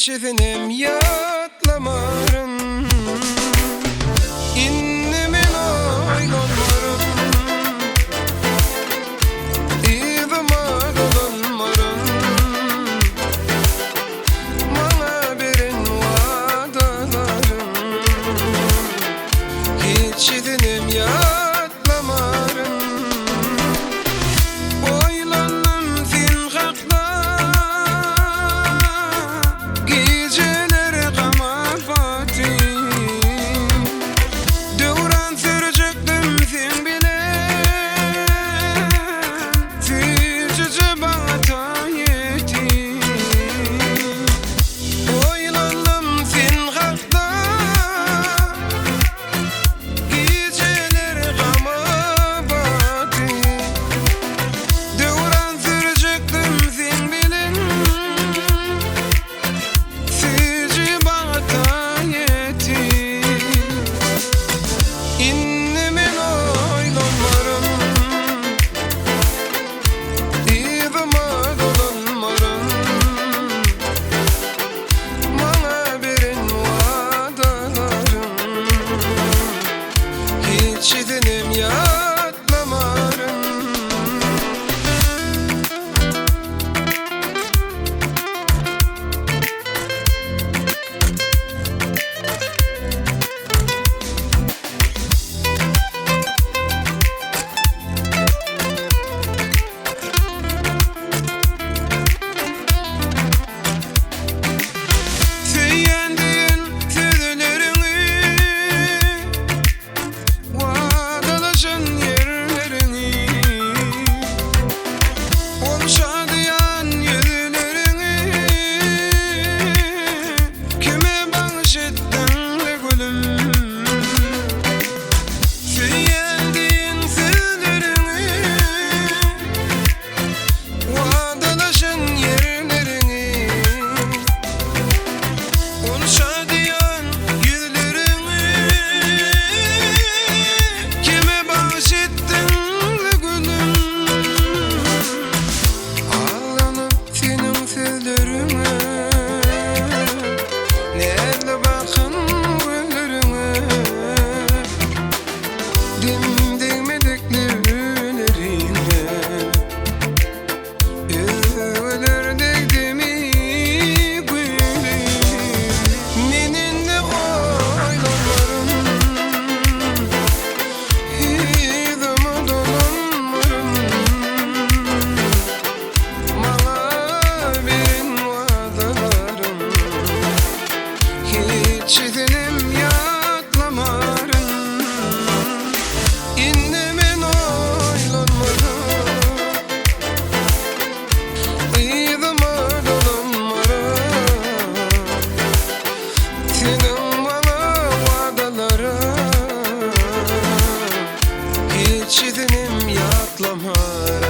hiç edinim yatlamarım. İnnimin oylonmarım, İvıma dolanmarım. Bana berin vadalarım, hiç edinim yatlamarım. Oylanım fin hakla, geceleri kama pati. Devran sürecektim fin bilen, Ticece bana yetim. Oylanım fin hakla, geceleri kama pati. Devran sürecektim fin bilen, Ticece bana yetim. İnnimin oylonmarım, İvıma dolanmarım. Bana berin vadalarım, hiç edinim yatlamarım. Seyendiğin sözlerini, vadalaşan yerlerini, oluşadıyan yüzlerini, kime bağışıttın be gülüm? Seyendiğin sözlerini, vadalaşan yerlerini, konuşadiyan yüzlerini, kime bağışıttın be gülüm? Ağlanıp senin sözlerine, nerede bakın güllerine? Dimdikmediklerine, över degdimi gülüm. Menin de oylonmarım, İvıma dolanmarım. Bana berin vadalarım, hiç edinim yatlamarım. İnnimin oylonmarım, İvıma dolanmarım. Senin bana vadaların, hiç edinim yatlamarım.